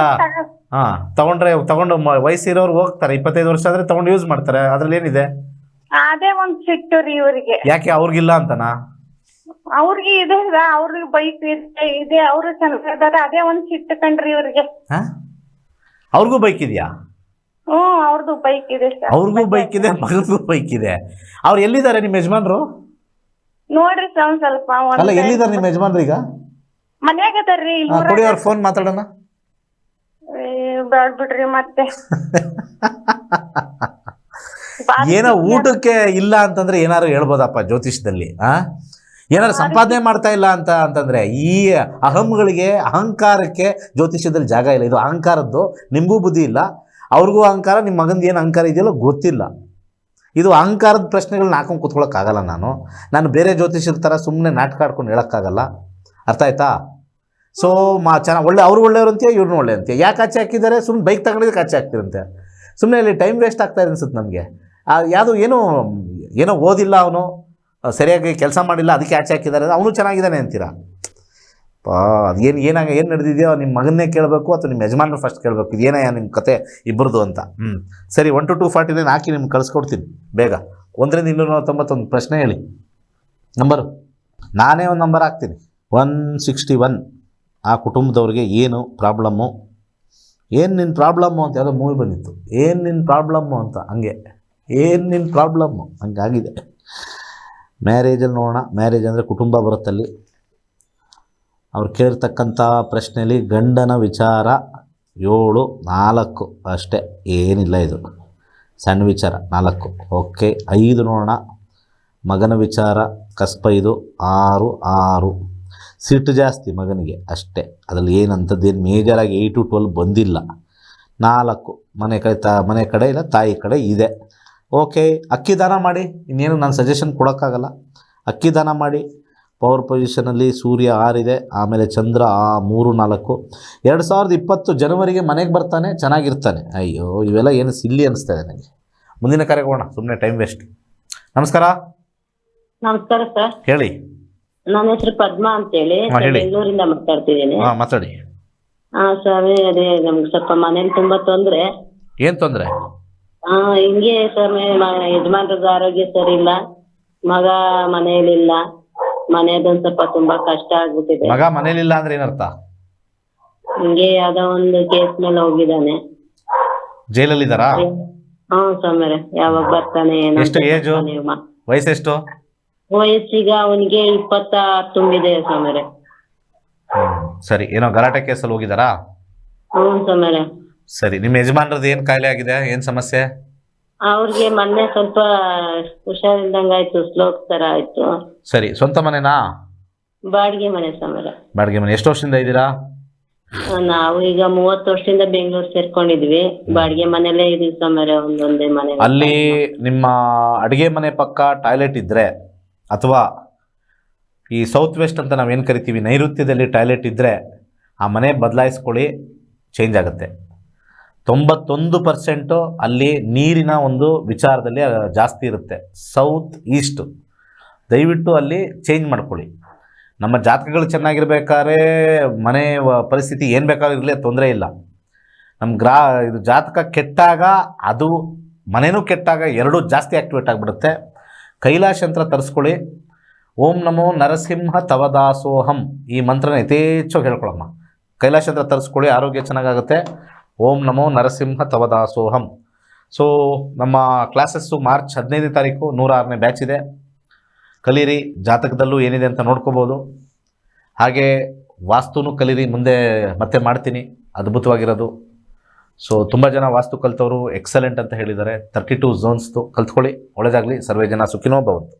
ತಗೊಂಡು ವಯಸ್ಸಿರೋರು ಹೋಗ್ತಾರೆ. 25 ವರ್ಷ ಆದ್ರೆ ತಗೊಂಡು ಯೂಸ್ ಮಾಡ್ತಾರೆ. ಅದ್ರಲ್ಲಿ ಏನಿದೆ? ಅದೇ ಒಂದ್ ಸಿಟ್ಟು ರೀ ಇವ್ರಿಗೆ. ಯಾಕೆ ಅವ್ರಿಗಿಲ್ಲ ಅಂತನಾ? ಅವ್ರಿಗೆ ಇದೆ, ಅವ್ರಿಗೆ ಬೈಕ್ ಇದೆ, ಅವ್ರು ಚೆನ್ನಾಗಿದಾರೆ. ಅದೇ ಒಂದ್ ಸಿಟ್ಟು ಕಣ್ರಿ ಇವ್ರಿಗೆ. ಅವ್ರಿಗೂ ಬೈಕ್ ಇದೆಯಾ? ಅವ್ರದ್ದು ಬೈಕ್ ಇದೆ ಸರ್. ಅವ್ರಿಗೂ ಬೈಕ್ ಇದೆ, ಮಗನಿಗೂ ಬೈಕ್ ಇದೆ. ಅವ್ರು ಎಲ್ಲಿದ್ದಾರೆ ನಿಮ್ಮ ಯಜಮಾನ್ರು? ನೋಡ್ರಿ ಸರ್ ಸ್ವಲ್ಪ. ಅಲ್ಲ, ಎಲ್ಲಿದ್ದಾರೆ ನಿಮ್ಮ ಯಜಮಾನ್ರು ಈಗ? ಮನ್ಯಾಗ ಅದಾರ್ರಿ. ಕೊಡಿ ಅವ್ರ ಫೋನ್ ಮಾತಾಡೋಣ. ಬ್ಯಾಡ್ ಬಿಡ್ರಿ ಮತ್ತೆ. ಏನೋ ಊಟಕ್ಕೆ ಇಲ್ಲ ಅಂತಂದ್ರೆ ಏನಾರು ಹೇಳ್ಬೋದಪ್ಪ ಜ್ಯೋತಿಷದಲ್ಲಿ. ಏನಾದ್ರು ಸಂಪಾದನೆ ಮಾಡ್ತಾ ಇಲ್ಲ ಅಂತಂದ್ರೆ ಈ ಅಹಂಗಳಿಗೆ, ಅಹಂಕಾರಕ್ಕೆ ಜ್ಯೋತಿಷ್ಯದಲ್ಲಿ ಜಾಗ ಇಲ್ಲ. ಇದು ಅಹಂಕಾರದ್ದು. ನಿಮಗೂ ಬುದ್ಧಿ ಇಲ್ಲ, ಅವ್ರಿಗೂ ಅಹಂಕಾರ. ನಿಮ್ಮ ಮಗಂದು ಏನು ಅಹಂಕಾರ ಇದೆಯಲ್ಲೋ ಗೊತ್ತಿಲ್ಲ. ಇದು ಅಹಂಕಾರದ ಪ್ರಶ್ನೆಗಳನ್ನ ಹಾಕೊಂಡು ಕೂತ್ಕೊಳ್ಳೋಕ್ಕಾಗಲ್ಲ. ನಾನು ಬೇರೆ ಜ್ಯೋತಿಷ್ಯದ ಥರ ಸುಮ್ಮನೆ ನಾಟಕ ಆಡ್ಕೊಂಡು ಹೇಳೋಕ್ಕಾಗಲ್ಲ. ಅರ್ಥ ಆಯ್ತಾ? ಸೊ ಚೆನ್ನಾಗಿ ಅವ್ರು ಒಳ್ಳೆಯವ್ರು ಅಂತೀಯ, ಇವ್ರನ್ನೂ ಒಳ್ಳೆ ಅಂತೀಯ. ಯಾಕೆ ಆಚೆ ಹಾಕಿದ್ದಾರೆ? ಸುಮ್ಮನೆ ಬೈಕ್ ತಗೊಂಡಿದ್ದಕ್ಕೆ ಆಚೆ ಹಾಕ್ತಿರಂತೆ. ಸುಮ್ಮನೆ ಇಲ್ಲಿ ಟೈಮ್ ವೇಸ್ಟ್ ಆಗ್ತಾ ಇದೆ ಅನ್ಸುತ್ತೆ ನಮಗೆ. ಯಾವುದು ಏನೋ ಓದಿಲ್ಲ, ಅವನು ಸರಿಯಾಗಿ ಕೆಲಸ ಮಾಡಿಲ್ಲ, ಅದಕ್ಕೆ ಆಚೆ ಹಾಕಿದ್ದಾರೆ. ಅವನು ಚೆನ್ನಾಗಿದ್ದಾನೆ ಅಂತೀರಾ? ಏನು ನಡೆದಿದೆಯೋ ನಿಮ್ಮ ಮಗನ್ನೇ ಕೇಳಬೇಕು ಅಥವಾ ನಿಮ್ಮ ಯಜಮಾನ್ರು ಫಸ್ಟ್ ಕೇಳಬೇಕು. ಇದೇನಯ್ಯ ನಿಮ್ಮ ಕತೆ ಇಬ್ಬರದು ಅಂತ. ಸರಿ, 1 to 249 ಹಾಕಿ ನಿಮ್ಗೆ ಕಳಿಸ್ಕೊಡ್ತೀನಿ ಬೇಗ. 1 ರಿಂದ 291 ಪ್ರಶ್ನೆ ಹೇಳಿ ನಂಬರು. ನಾನೇ ಒಂದು ನಂಬರ್ ಹಾಕ್ತೀನಿ, 161. ಆ ಕುಟುಂಬದವ್ರಿಗೆ ಏನು ಪ್ರಾಬ್ಲಮ್ಮು? ಏನು ನಿನ್ನ ಪ್ರಾಬ್ಲಮ್ಮು ಅಂತ ಯಾವುದೋ ಮೂವಿ ಬಂದಿತ್ತು, ಏನು ನಿನ್ನ ಪ್ರಾಬ್ಲಮ್ಮು ಅಂತ. ಹಂಗೆ ಏನು ನಿನ್ನ ಪ್ರಾಬ್ಲಮ್ಮು ಹಂಗಾಗಿದೆ. ಮ್ಯಾರೇಜಲ್ಲಿ ನೋಡೋಣ. ಮ್ಯಾರೇಜ್ ಅಂದರೆ ಕುಟುಂಬ ಬರುತ್ತಲ್ಲಿ. ಅವ್ರು ಕೇಳಿರ್ತಕ್ಕಂಥ ಪ್ರಶ್ನೆಯಲ್ಲಿ ಗಂಡನ ವಿಚಾರ 7, 4 ಅಷ್ಟೇ, ಏನಿಲ್ಲ. ಇದು ಸಣ್ಣ ವಿಚಾರ 4. ಓಕೆ, 5 ನೋಡೋಣ. ಮಗನ ವಿಚಾರ ಕಸ್ಪ 5, 6. ಸಿಟ್ಟು ಜಾಸ್ತಿ ಮಗನಿಗೆ ಅಷ್ಟೇ. ಅದರಲ್ಲಿ ಏನಂಥದ್ದೇನು ಮೇಜರಾಗಿ 8 to 12 ಬಂದಿಲ್ಲ. 4 ಮನೆ ಕಡೆ ಇಲ್ಲ, ತಾಯಿ ಕಡೆ ಇದೆ. ಓಕೆ, ಅಕ್ಕಿ ದಾನ ಮಾಡಿ. ಇನ್ನೇನು ನಾನು ಸಜೆಷನ್ ಕೊಡೋಕ್ಕಾಗಲ್ಲ. ಅಕ್ಕಿ ದಾನ ಮಾಡಿ. ಪವರ್ ಪೊಸಿಷನಲ್ಲಿ ಸೂರ್ಯ 6 ಇದೆ, ಆಮೇಲೆ ಚಂದ್ರ 3, 4. 2020 ಜನವರಿಗೆ ಮನೆಗೆ ಬರ್ತಾನೆ, ಚೆನ್ನಾಗಿರ್ತಾನೆ. ಅಯ್ಯೋ ಇವೆಲ್ಲ ಏನು ಸಿಲ್ಲಿ ಅನಿಸ್ತಾ ಇದೆ ನನಗೆ. ಮುಂದಿನ ಕಾರ್ಯಕ್ಕೆ ಹೋಗೋಣ, ಸುಮ್ಮನೆ ಟೈಮ್ ವೇಸ್ಟ್. ನಮಸ್ಕಾರ. ನಮಸ್ಕಾರ ಸರ್. ಹೇಳಿ. ನನ್ನ ಹೆಸರು ಪದ್ಮಾ ಅಂತೇಳಿ ಬೆಂಗಳೂರಿಂದ ಮಾತಾಡ್ತಿದ್ದೀನಿ. ಮಾತಾಡಿ. ಸ್ವಾಮಿ, ಅದೇ ನಮ್ಗೆ ಸ್ವಲ್ಪ ಮನೇಲಿ ತುಂಬಾ ತೊಂದ್ರೆ. ಏನ್ ತೊಂದ್ರೆ? ಹಿಂಗೆ ಸ್ವಾಮಿ, ಯಜಮಾನ್ರಿಗೆ ಆರೋಗ್ಯ ಸರಿ ಇಲ್ಲ, ಮಗ ಮನೆಯಲ್ಲಿಲ್ಲ. ಮನೆಯದೊಂದ್ ಸ್ವಲ್ಪ ತುಂಬಾ ಕಷ್ಟ ಆಗ್ಬಿಟ್ಟಿದೆ. ಮಗ ಮನೇಲಿಲ್ಲ ಅಂದ್ರೆ ಏನರ್ಥ? ಹಿಂಗೆ ಯಾವ್ದೋ ಒಂದು ಕೇಸ್ ಮೇಲೆ ಹೋಗಿದ್ದಾನೆ. ಜೈಲಲ್ಲಿ ಇದ್ದಾರಾ? ಸ್ವಾಮಿ, ಯಾವಾಗ ಬರ್ತಾನೆ? ಎಷ್ಟು ಏಜು? ವಯಸ್ಸೆಷ್ಟು? ವಯಸ್ಸೀಗ ಅವನಿಗೆ 20 ತುಂಬಿದೆ ಸ್ವಾಮಿ. ಸರಿ, ಏನೋ ಗಲಾಟೆ ಕೇಸಲ್ಲಿ ಹೋಗಿದಾರಾ? ಸ್ವಾಮಿ. ಸರಿ, ನಿಮ್ಮ ಯಜಮಾನ್ರದ್ದು ಏನ್ ಕಾಯಿಲೆ ಆಗಿದೆ? ಏನ್ ಸಮಸ್ಯೆ? ಅವ್ರಿಗೆ ಮೊನ್ನೆ ಸ್ವಲ್ಪ ಹುಷಾರಿಲ್ದಂಗಾಯ್ತು, ಸ್ಲೋಕ್ ತರ ಆಯ್ತು. ಸರಿ, ಸ್ವಂತ ಮನೆನಾ? ಬಾಡಿಗೆ ಮನೆ ಸಮರ. ಬಾಡಿಗೆ ಮನೆ. ಎಷ್ಟು ವರ್ಷದಿಂದ ಇದ್ದೀರಾ? ನಾವು ಈಗ 30 ವರ್ಷದಿಂದ ಬೆಂಗಳೂರು ಸೇರ್ಕೊಂಡಿದ್ವಿ. ಬಾಡಿಗೆ ಮನೇಲೇ ಇದೀವಿ ಸಮರ, ಒಂದೊಂದೇ ಮನೆ. ಅಲ್ಲಿ ನಿಮ್ಮ ಅಡುಗೆ ಮನೆ ಪಕ್ಕ ಟಾಯ್ಲೆಟ್ ಇದ್ದರೆ, ಅಥವಾ ಈ ಸೌತ್ ವೆಸ್ಟ್ ಅಂತ ನಾವೇನು ಕರಿತೀವಿ ನೈಋತ್ಯದಲ್ಲಿ ಟಾಯ್ಲೆಟ್ ಇದ್ದರೆ ಆ ಮನೆ ಬದಲಾಯಿಸ್ಕೊಳ್ಳಿ, ಚೇಂಜ್ ಆಗುತ್ತೆ. 91% ಅಲ್ಲಿ ನೀರಿನ ಒಂದು ವಿಚಾರದಲ್ಲಿ ಜಾಸ್ತಿ ಇರುತ್ತೆ. ಸೌತ್ ಈಸ್ಟ್ ದಯವಿಟ್ಟು ಅಲ್ಲಿ ಚೇಂಜ್ ಮಾಡ್ಕೊಳ್ಳಿ. ನಮ್ಮ ಜಾತಕಗಳು ಚೆನ್ನಾಗಿರ್ಬೇಕಾದ್ರೆ ಮನೆ ಪರಿಸ್ಥಿತಿ ಏನು ಬೇಕಾದ್ರೂ ಇರಲಿ, ತೊಂದರೆ ಇಲ್ಲ. ನಮ್ಮ ಇದು ಜಾತಕ ಕೆಟ್ಟಾಗ ಅದು ಮನೆಯೂ ಕೆಟ್ಟಾಗ ಎರಡೂ ಜಾಸ್ತಿ ಆ್ಯಕ್ಟಿವೇಟ್ ಆಗಿಬಿಡುತ್ತೆ. ಕೈಲಾಶ ಯಂತ್ರ ತರಿಸ್ಕೊಳ್ಳಿ. ಓಂ ನಮೋ ನರಸಿಂಹ ತವದಾಸೋಹಂ ಈ ಮಂತ್ರನ ಯಥೇಚ್ಛವಾಗಿ ಹೇಳ್ಕೊಳಮ್ಮ. ಕೈಲಾಶ ಯಂತ್ರ ತರಿಸ್ಕೊಳ್ಳಿ, ಆರೋಗ್ಯ ಚೆನ್ನಾಗಾಗುತ್ತೆ. ಓಂ ನಮೋ ನರಸಿಂಹ ತವದಾಸೋಹಂ. ಸೊ ನಮ್ಮ ಕ್ಲಾಸಸ್ಸು ಮಾರ್ಚ್ 15ನೇ ತಾರೀಕು 106ನೇ ಬ್ಯಾಚ್ ಇದೆ. ಕಲೀರಿ, ಜಾತಕದಲ್ಲೂ ಏನಿದೆ ಅಂತ ನೋಡ್ಕೋಬೋದು. ಹಾಗೆ ವಾಸ್ತುನೂ ಕಲೀರಿ, ಮುಂದೆ ಮತ್ತೆ ಮಾಡ್ತೀನಿ, ಅದ್ಭುತವಾಗಿರೋದು. ಸೊ ತುಂಬ ಜನ ವಾಸ್ತು ಕಲ್ತವರು ಎಕ್ಸಲೆಂಟ್ ಅಂತ ಹೇಳಿದ್ದಾರೆ. 32 ಝೋನ್ಸ್ದು ಕಲ್ತ್ಕೊಳ್ಳಿ. ಒಳ್ಳೆಯದಾಗಲಿ. ಸರ್ವೇ ಜನ ಸುಖಿನೋ ಭವಂತು.